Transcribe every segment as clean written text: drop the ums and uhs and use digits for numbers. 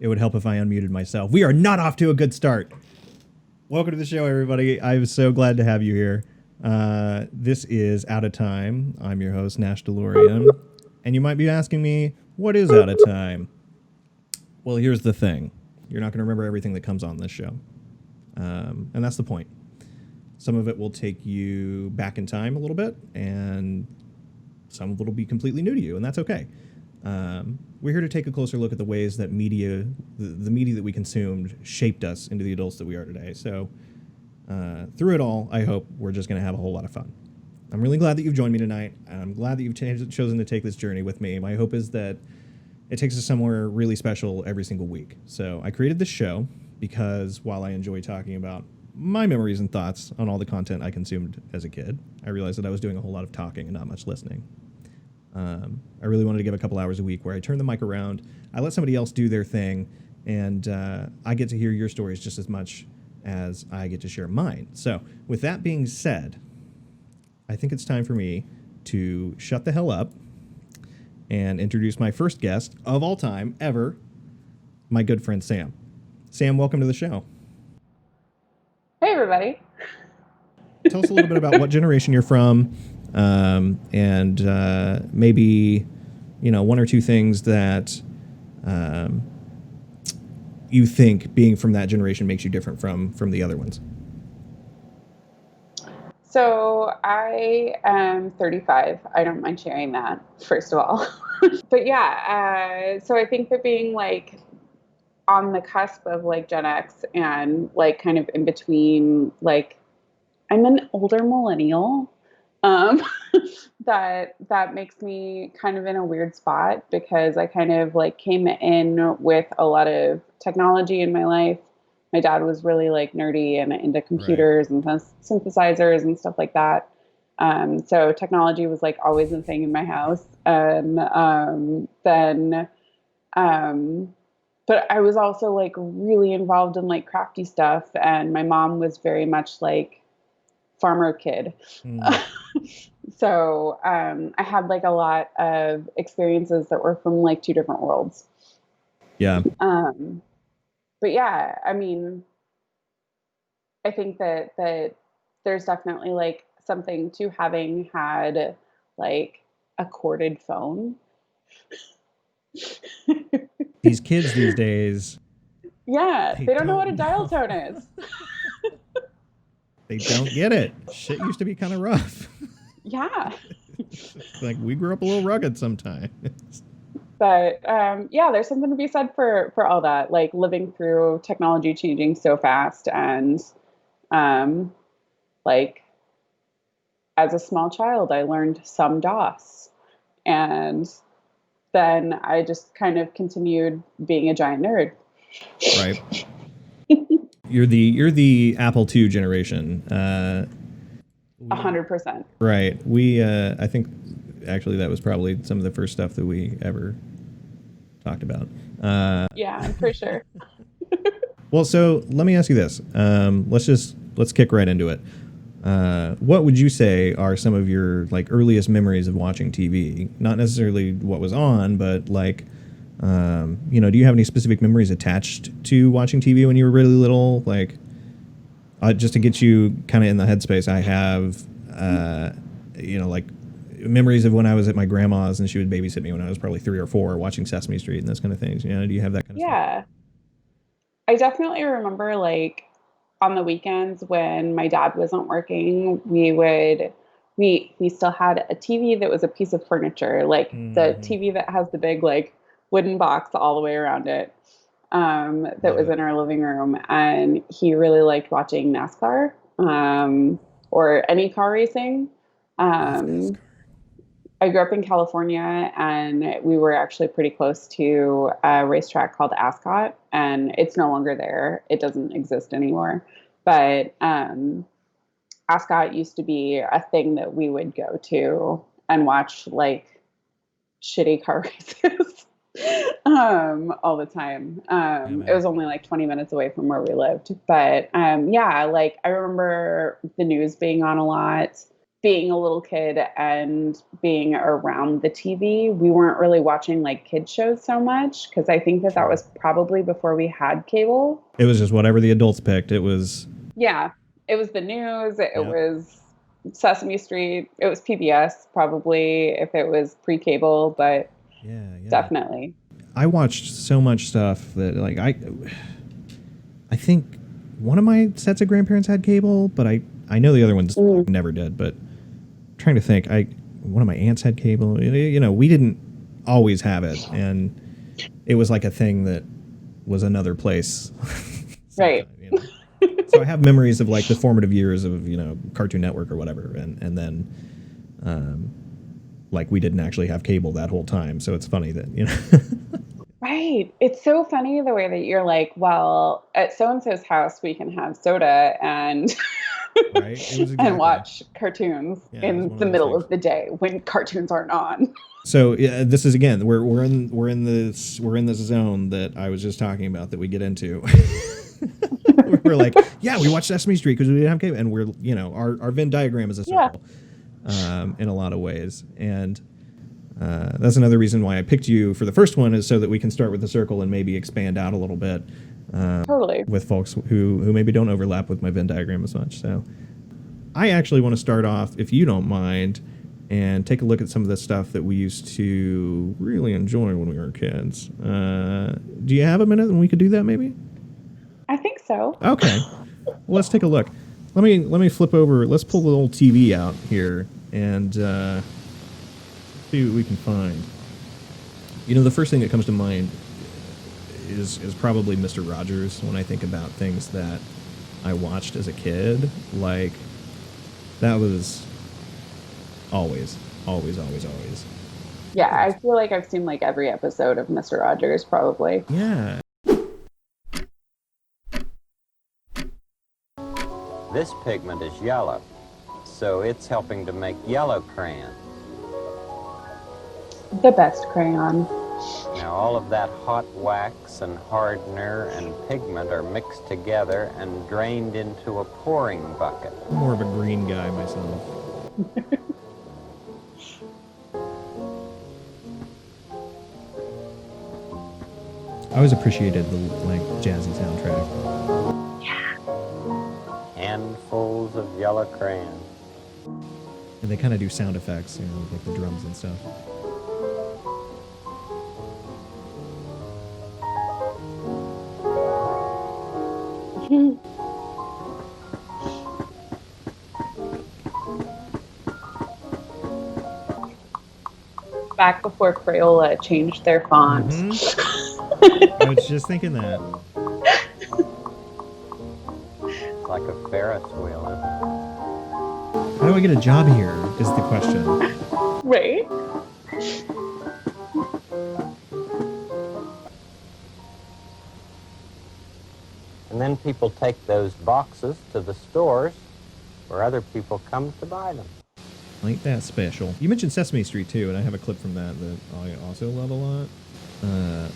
it would help if I unmuted myself. We are not off to a good start. Welcome to the show, everybody. I'm so glad to have you here. This is Out of Time. I'm your host, Nash DeLorean. And you might be asking me, what is Out of Time? Well, here's the thing. You're not going to remember everything that comes on this show. And that's the point. Some of it will take you back in time a little bit, and some of it will be completely new to you, and that's okay. We're here to take a closer look at the ways that media, the media that we consumed, shaped us into the adults that we are today. So through it all, I hope we're just going to have a whole lot of fun. I'm really glad that you've joined me tonight. I'm glad that you've chosen to take this journey with me. My hope is that it takes us somewhere really special every single week. So I created this show because while I enjoy talking about my memories and thoughts on all the content I consumed as a kid, I realized that I was doing a whole lot of talking and not much listening. I really wanted to give a couple hours a week where I turn the mic around, I let somebody else do their thing, and I get to hear your stories just as much as I get to share mine. So with that being said, I think it's time for me to shut the hell up and introduce my first guest of all time ever, my good friend Sam. Sam, welcome to the show. Hey, everybody. Tell us a little bit about what generation you're from, and maybe, one or two things that you think being from that generation makes you different from the other ones. So I am 35. I don't mind sharing that, first of all. But yeah, so I think that being like on the cusp of like Gen X and like kind of in between, like I'm an older millennial. That makes me kind of in a weird spot because I kind of like came in with a lot of technology in my life. My dad was really like nerdy and into computers and synthesizers and stuff like that. So technology was like always a thing in my house. And but I was also like really involved in like crafty stuff. And my mom was very much like farmer kid. So I had like a lot of experiences that were from like two different worlds. Yeah. But yeah, I mean, I think that there's definitely like something to having had like a corded phone. These kids these days. Yeah, they don't know what a dial tone is. They don't get it. Shit used to be kind of rough. Yeah. Like we grew up a little rugged sometimes. But yeah, there's something to be said for all that, like living through technology changing so fast. And like as a small child, I learned some DOS. And then I just kind of continued being a giant nerd. Right. You're the Apple II generation. 100%. Right. We I think actually that was probably some of the first stuff that we ever talked about. Yeah, I'm pretty sure. Well, so let me ask you this. Let's kick right into it. What would you say are some of your like earliest memories of watching TV? Not necessarily what was on, but like, do you have any specific memories attached to watching TV when you were really little? Like, just to get you kind of in the headspace, I have, like memories of when I was at my grandma's and she would babysit me when I was probably 3 or 4, watching Sesame Street and those kind of things. Do you have that kind of stuff? Yeah, I definitely remember like on the weekends when my dad wasn't working, we still had a TV that was a piece of furniture, like the TV that has the big like wooden box all the way around it. That was in our living room, and he really liked watching NASCAR or any car racing. I grew up in California, and we were actually pretty close to a racetrack called Ascot, and it's no longer there. It doesn't exist anymore. But Ascot used to be a thing that we would go to and watch like shitty car races all the time. It was only like 20 minutes away from where we lived. But yeah, like I remember the news being on a lot. being a little kid and being around the TV, we weren't really watching like kid shows so much because I think that was probably before we had cable. It was just whatever the adults picked. It was it was the news. It was Sesame Street. It was PBS probably if it was pre-cable, but definitely. I watched so much stuff that like I think one of my sets of grandparents had cable, but I know the other ones never did. But I'm trying to think, one of my aunts had cable. You know, we didn't always have it, and it was like a thing that was another place. Right. You know? So I have memories of like the formative years of, you know, Cartoon Network or whatever, and then like we didn't actually have cable that whole time. So it's funny that, you know. Right. It's so funny the way that you're like, well, at so-and-so's house, we can have soda and and watch cartoons in the middle of the day when cartoons aren't on. So this is, again, we're in this zone that I was just talking about that we get into. We're like, yeah, we watched Sesame Street because we didn't have cable, and we're, you know, our Venn diagram is a circle in a lot of ways, and that's another reason why I picked you for the first one, is so that we can start with the circle and maybe expand out a little bit with folks who maybe don't overlap with my Venn diagram as much. So I actually want to start off, if you don't mind, and take a look at some of the stuff that we used to really enjoy when we were kids. Do you have a minute and we could do that maybe? I think so. Okay. Well, let's take a look. Let me flip over. Let's pull the old TV out here and see what we can find. You know, the first thing that comes to mind is probably Mr. Rogers when I think about things that I watched as a kid. Like, that was always. Yeah, I feel like I've seen like every episode of Mr. Rogers probably. Yeah. This pigment is yellow, so it's helping to make yellow crayon. The best crayon. Now all of that hot wax and hardener and pigment are mixed together and drained into a pouring bucket. I'm more of a green guy myself. I always appreciated the like jazzy soundtrack. Yeah. Handfuls of yellow crayon. And they kind of do sound effects, you know, like the drums and stuff. Back before Crayola changed their font. Mm-hmm. I was just thinking that. It's like a Ferris wheel, isn't it? How do I get a job here is the question. Right? And then people take those boxes to the stores where other people come to buy them. Ain't that special? You mentioned Sesame Street too, and I have a clip from that I also love a lot.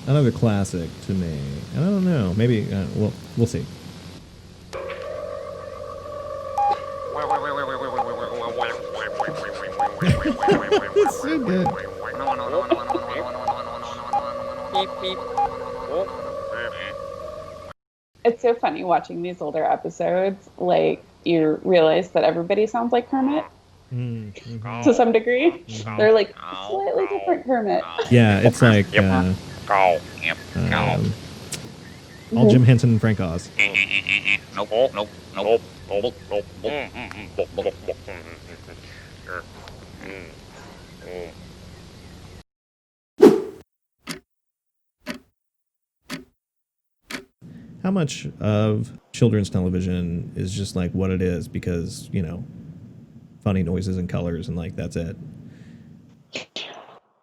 Another classic to me. I don't know. Maybe we'll see. It's so good. It's so funny watching these older episodes. Like, you realize that everybody sounds like Kermit. Mm-hmm. To some degree. Mm-hmm. They're like slightly different Kermit. Yeah, it's like all Jim Henson and Frank Oz. Nope. How much of children's television is just like what it is because, you know, funny noises and colors and like that's it?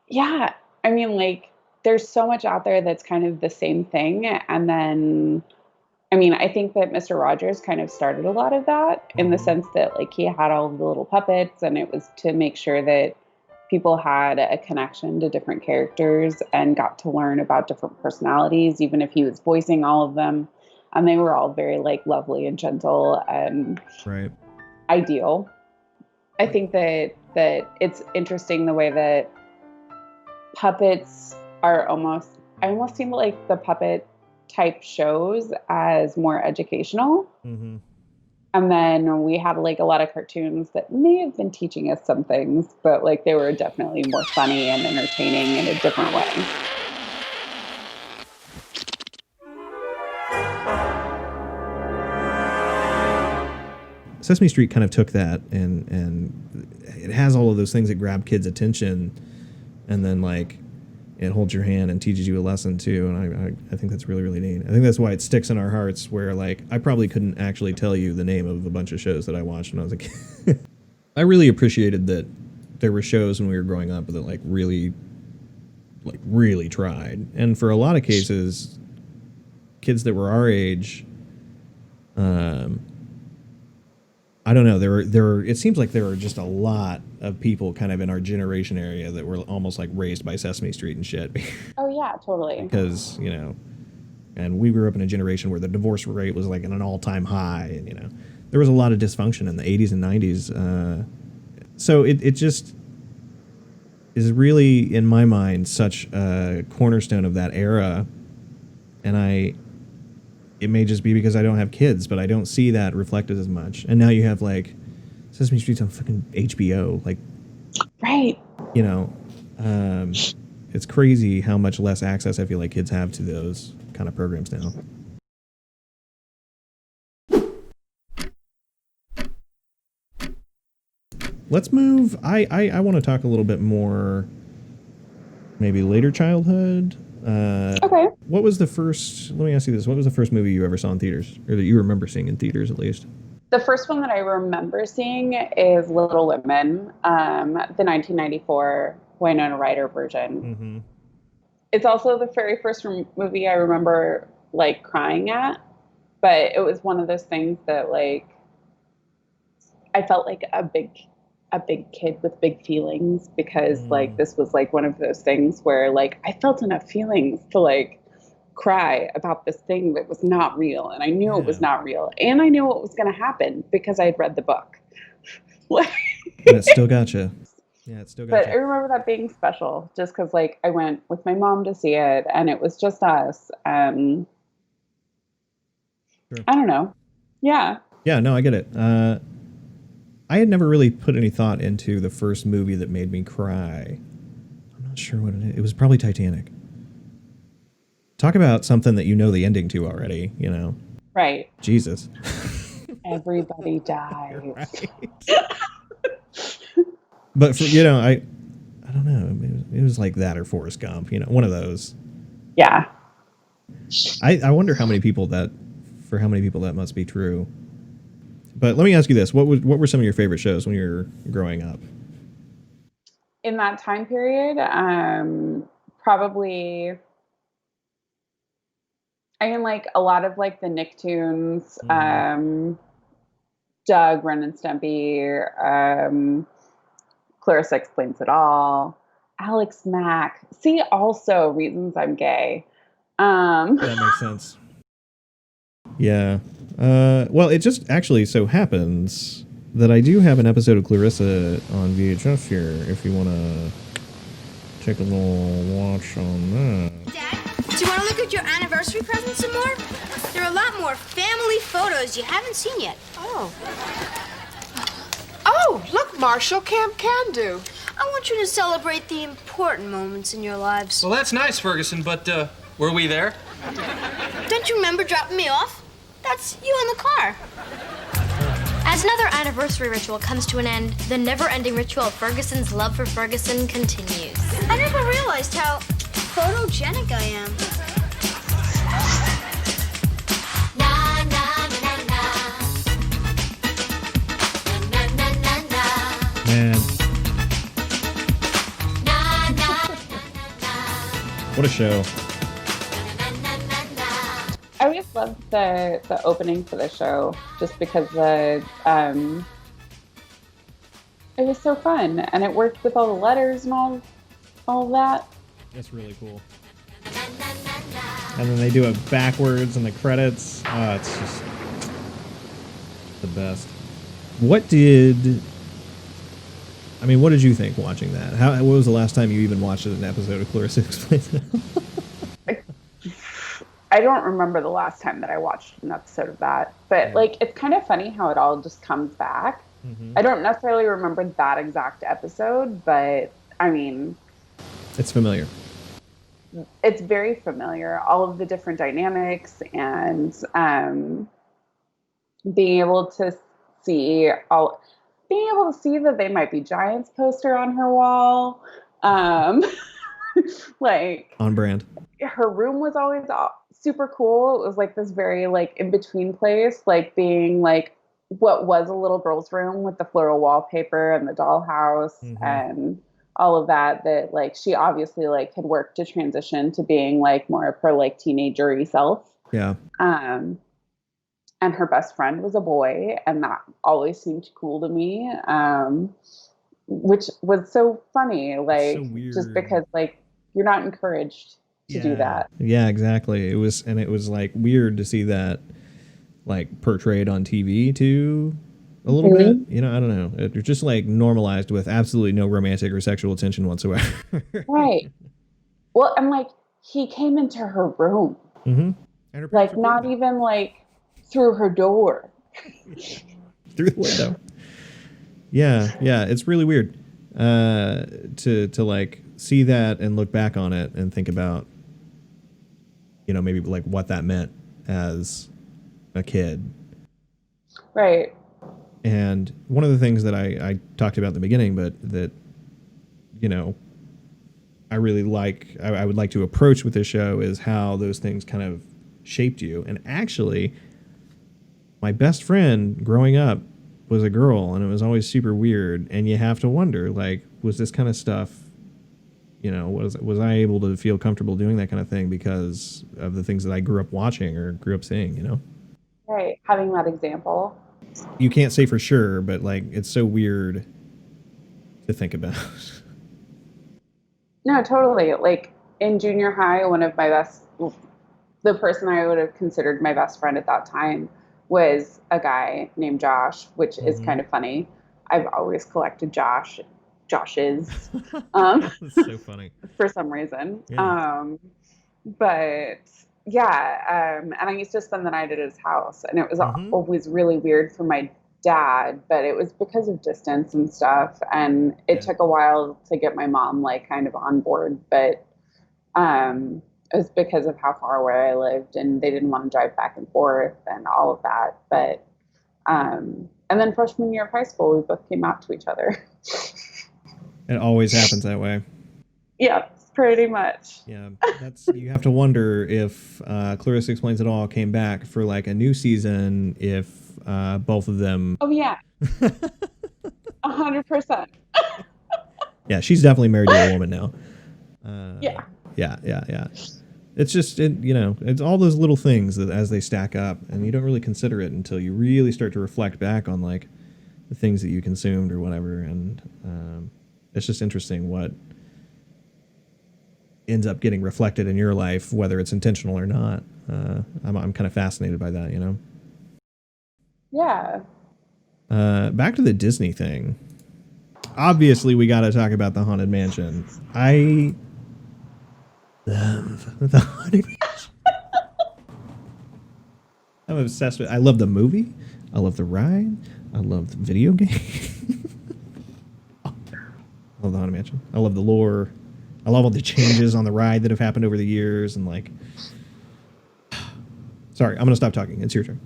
Yeah. I mean, like, there's so much out there that's kind of the same thing. And then, I mean, I think that Mr. Rogers kind of started a lot of that in the sense that, like, he had all of the little puppets and it was to make sure that people had a connection to different characters and got to learn about different personalities, even if he was voicing all of them. And they were all very, like, lovely and gentle and right. ideal. I think that it's interesting the way that puppets are I almost seem like the puppet type shows as more educational. Mm-hmm. And then we had like a lot of cartoons that may have been teaching us some things, but like they were definitely more funny and entertaining in a different way. Sesame Street kind of took that and it has all of those things that grab kids' attention, and then like it holds your hand and teaches you a lesson too. And I think that's really, really neat. I think that's why it sticks in our hearts, where like I probably couldn't actually tell you the name of a bunch of shows that I watched when I was a kid. I really appreciated that there were shows when we were growing up that like really tried. And for a lot of cases, kids that were our age, I don't know. It seems like there were just a lot of people kind of in our generation area that were almost like raised by Sesame Street and shit. Oh yeah, totally. Because, you know, and we grew up in a generation where the divorce rate was like at an all-time high, and, you know, there was a lot of dysfunction in the 80s and 90s. So it just is really, in my mind, such a cornerstone of that era. And it may just be because I don't have kids, but I don't see that reflected as much. And now you have like Sesame Street's on fucking HBO, like, right? You know, it's crazy how much less access I feel like kids have to those kind of programs now. Let's move. I want to talk a little bit more, maybe later childhood. Okay. What was the first, let me ask you this, what was the first movie you ever saw in theaters, or that you remember seeing in theaters at least? The first one that I remember seeing is Little Women, the 1994 Winona Ryder version. Mm-hmm. It's also the very first movie I remember like crying at, but it was one of those things that like I felt like a big kid with big feelings, because like this was like one of those things where like I felt enough feelings to like cry about this thing that was not real, and I knew it was not real, and I knew what was going to happen because I had read the book. And it still got you. Yeah, it still got But you. I remember that being special just because like I went with my mom to see it, and it was just us. Sure. I don't know. Yeah. Yeah, no, I get it. I had never really put any thought into the first movie that made me cry. I'm not sure what it is. It was probably Titanic. Talk about something that you know the ending to already, you know? Right. Jesus. Everybody dies. Right. But for, you know, I don't know. It was like that or Forrest Gump, you know, one of those. Yeah. I wonder how many people that must be true. But let me ask you this: what were some of your favorite shows when you were growing up? In that time period, probably, I mean, like a lot of like the Nicktoons, Doug, Ren and Stimpy, Clarissa Explains It All, Alex Mack. See, also Reasons I'm Gay. That makes sense. Yeah. Well, it just actually so happens that I do have an episode of Clarissa on VHS here, if you want to take a little watch on that. Dad, do you want to look at your anniversary presents some more? There are a lot more family photos you haven't seen yet. Oh, look, Marshall, Camp Can Do. I want you to celebrate the important moments in your lives. Well, that's nice, Ferguson, but were we there? Don't you remember dropping me off? That's you in the car. As another anniversary ritual comes to an end, the never-ending ritual of Ferguson's love for Ferguson continues. I never realized how photogenic I am. Na, na, na, na. Na, na, na, na. Man, Na, na, na, na. what a show! I always loved the opening for the show just because it was so fun, and it worked with all the letters and all that. That's really cool. And then they do it backwards in the credits. Oh, it's just the best. What did I mean, what did you think watching that? What was the last time you even watched an episode of Clarissa Explains It All? I don't remember the last time that I watched an episode of that, but like it's kind of funny how it all just comes back. I don't necessarily remember that exact episode, but I mean, It's familiar. it's very familiar. All of the different dynamics and being able to see that they might be Giants poster on her wall. Like On brand. her room was always super cool. It was like this very like in between place, like being like what was a little girl's room with the floral wallpaper and the dollhouse and all of that. That like she obviously like had worked to transition to being like more of her like teenager-y self. Yeah. And her best friend was a boy, and that always seemed cool to me. Which was so funny, like So weird. just because like you're not encouraged to do that. Yeah, exactly. It was like weird to see that like portrayed on TV too a little bit. You know, I don't know. It's just like normalized with absolutely no romantic or sexual tension whatsoever. Right. Well, and like he came into her room, And her parents like were not cool. even like through her door. Through the window. Yeah, it's really weird to like see that and look back on it and think about, you know, maybe like what that meant as a kid. Right. And one of the things that I talked about in the beginning, but that, you know, I really like, I would like to approach with this show is how those things kind of shaped you. And actually, my best friend growing up was a girl, and it was always super weird. And you have to wonder, like, was this kind of stuff, you know, was I able to feel comfortable doing that kind of thing because of the things that I grew up watching or grew up seeing, you know? Right. Having that example. You can't say for sure, but like, it's so weird to think about. No, totally. Like in junior high, the person I would have considered my best friend at that time was a guy named Josh, which is kind of funny. I've always collected Joshes. That's so funny. For some reason. Yeah. But yeah, and I used to spend the night at his house, and it was always really weird for my dad, but it was because of distance and stuff, and it took a while to get my mom like kind of on board, but it was because of how far away I lived, and they didn't want to drive back and forth and all of that. But and then freshman year of high school, we both came out to each other. It always happens that way. Yeah, pretty much. Yeah, you have to wonder if Clarissa Explains It All came back for like a new season, if both of them. Oh yeah, 100%. Yeah, she's definitely married to a woman now. Yeah. It's just, you know, it's all those little things that as they stack up, and you don't really consider it until you really start to reflect back on like the things that you consumed or whatever, and it's just interesting what ends up getting reflected in your life, whether it's intentional or not. I'm kind of fascinated by that, you know? Yeah. Back to the Disney thing. Obviously, we got to talk about the Haunted Mansion. I love the Haunted Mansion. I'm obsessed with it. I love the movie. I love the ride. I love the video game. I love the Haunted Mansion. I love the lore. I love all the changes on the ride that have happened over the years, and like, sorry, I'm gonna stop talking. It's your turn.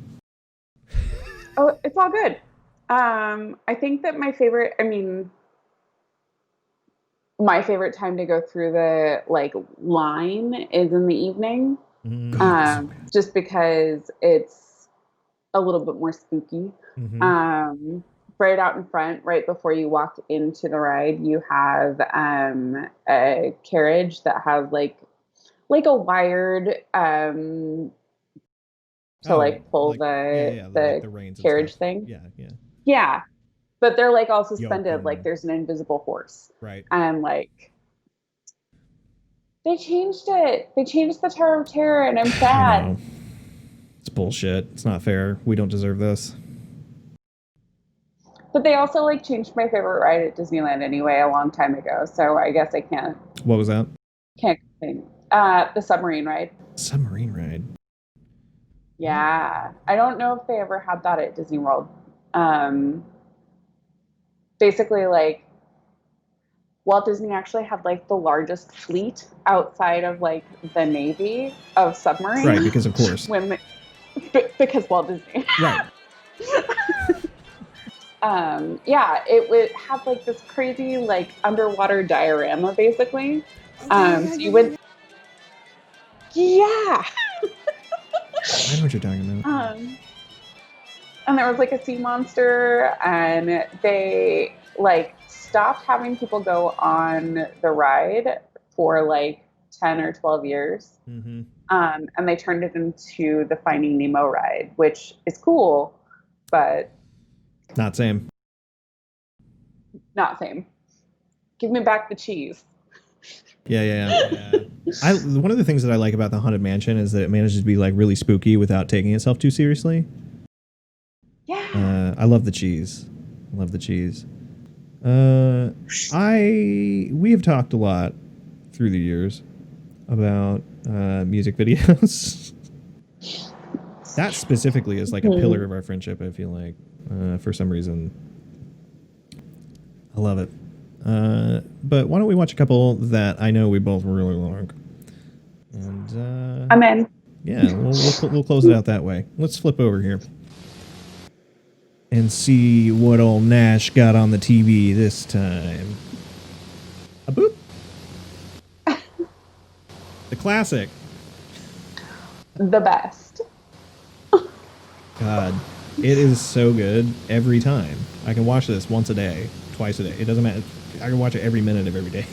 Oh, it's all good. I think that my favorite time to go through the like line is in the evening. Just because it's a little bit more spooky. Right out in front, right before you walk into the ride, you have a carriage that has like a wired to pull the reins carriage thing. Yeah. But they're like all suspended, Yoke like and- there's an invisible horse. Right. And like they changed it. They changed the Tower of Terror, and I'm I sad. know. It's bullshit. It's not fair. We don't deserve this. But they also like changed my favorite ride at Disneyland anyway a long time ago. So I guess I can't What was that? complain. The submarine ride. Submarine ride. Yeah. I don't know if they ever had that at Disney World. Basically, like, Walt Disney actually had like the largest fleet outside of like the Navy of submarines. Right, because of course. Because Walt Disney. Right. Yeah, it would have like this crazy like underwater diorama basically. So you would. Yeah. I know what you're talking about. And there was like a sea monster, and they like stopped having people go on the ride for like 10 or 12 years. Mm-hmm. And they turned it into the Finding Nemo ride, which is cool, but Not same. not same. Give me back the cheese. Yeah. One of the things that I like about the Haunted Mansion is that it manages to be like really spooky without taking itself too seriously. Yeah. I love the cheese. We have talked a lot through the years about music videos. That specifically is like a pillar of our friendship, I feel like, for some reason. I love it. But why don't we watch a couple that I know we both really like? And I'm in. yeah, we'll close it out that way. Let's flip over here and see what old Nash got on the TV this time. A boop. The classic. The best. God, it is so good every time. I can watch this once a day, twice a day. It doesn't matter. I can watch it every minute of every day.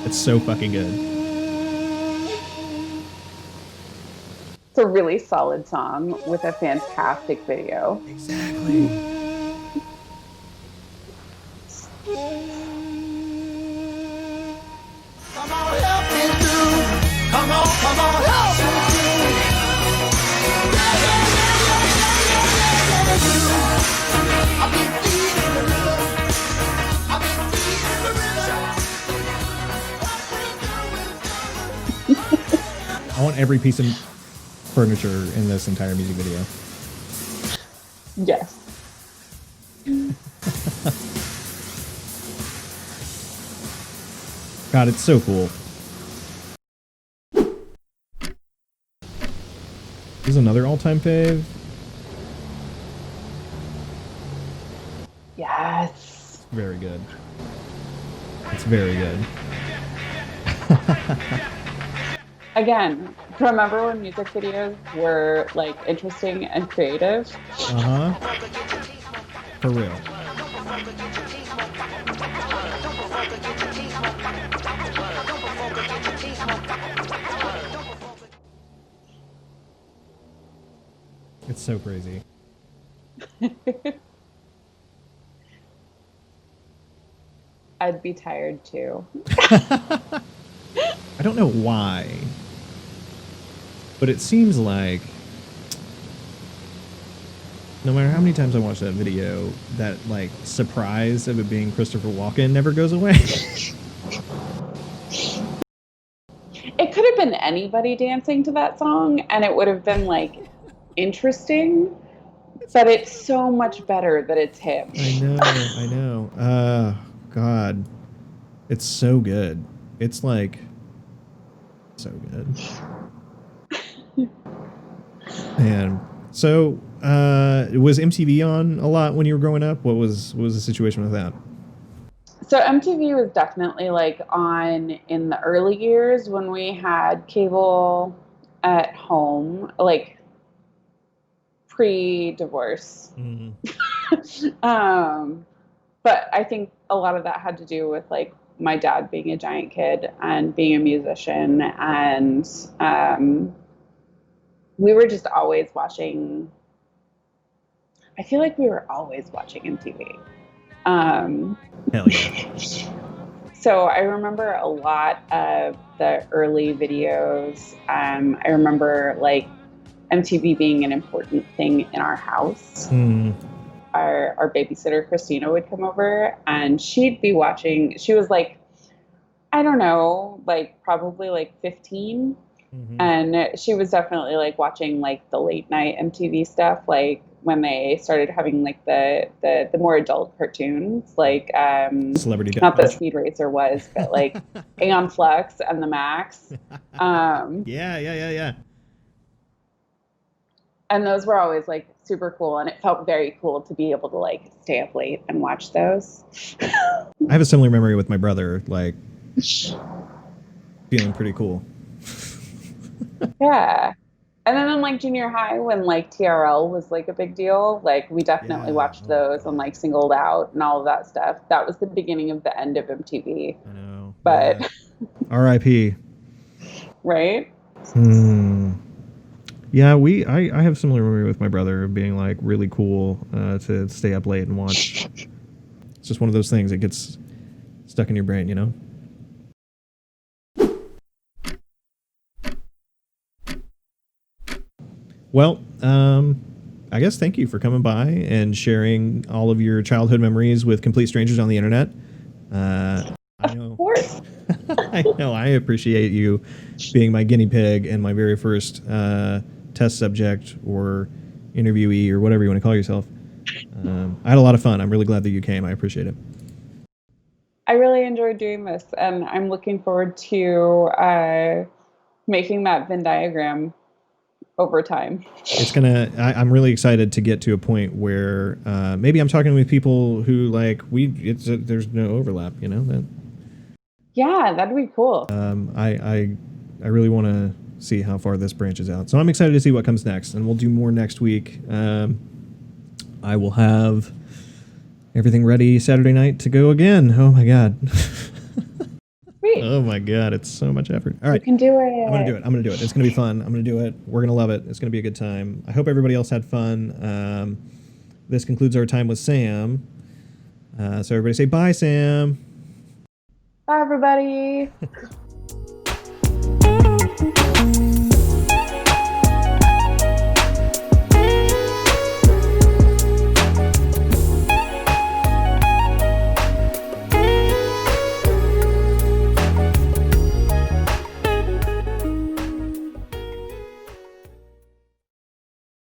It's so fucking good. It's a really solid song with a fantastic video. Exactly. Come on, help me through. Come on, help me through. I've been feeding the river. I've been feeding the river. I want every piece of furniture in this entire music video. Yes. God, it's so cool. This is another all-time fave. Yes. Very good. It's very good. Again, remember when music videos were like interesting and creative? Uh-huh. For real. It's so crazy. I'd be tired too. I don't know why, but it seems like no matter how many times I watch that video, that like surprise of it being Christopher Walken never goes away. It could have been anybody dancing to that song and it would have been like interesting, but it's so much better that it's him. I know. God. It's so good. It's like so good. Man. So, was MTV on a lot when you were growing up? What was the situation with that? So MTV was definitely like on in the early years when we had cable at home, like pre-divorce. Mm-hmm. But I think a lot of that had to do with like my dad being a giant kid and being a musician, and we were just always watching. I feel like we were always watching MTV. Hell yeah. So I remember a lot of the early videos. I remember like MTV being an important thing in our house. our babysitter Christina would come over, and she'd be watching. She was like, I don't know, like probably like 15. And she was definitely like watching like the late night MTV stuff, like when they started having like the more adult cartoons, like Celebrity not that Deathmatch. Speed Racer was, but like Aeon Flux and the Max. Yeah. And those were always like super cool, and it felt very cool to be able to like stay up late and watch those. I have a similar memory with my brother, like feeling pretty cool. Yeah. And then in like junior high, when like TRL was like a big deal, like we definitely watched those and like Singled Out and all of that stuff. That was the beginning of the end of MTV. I know. But yeah. R.I.P. Right? Yeah, I have similar memory with my brother of being like really cool to stay up late and watch. It's just one of those things that gets stuck in your brain, you know? Well, I guess thank you for coming by and sharing all of your childhood memories with complete strangers on the internet. I know. Of course. I know. I appreciate you being my guinea pig and my very first test subject or interviewee or whatever you want to call yourself. I had a lot of fun. I'm really glad that you came. I appreciate it. I really enjoyed doing this, and I'm looking forward to making that Venn diagram over time. It's I'm really excited to get to a point where maybe I'm talking with people who like there's no overlap, you know? Yeah, that'd be cool. I really want to see how far this branches out. So I'm excited to see what comes next, and we'll do more next week. I will have everything ready Saturday night to go again. Oh my God. Sweet. Oh my God, it's so much effort. All right. You can do it. I'm going to do it. It's going to be fun. I'm going to do it. We're going to love it. It's going to be a good time. I hope everybody else had fun. This concludes our time with Sam. So everybody say bye, Sam. Bye, everybody.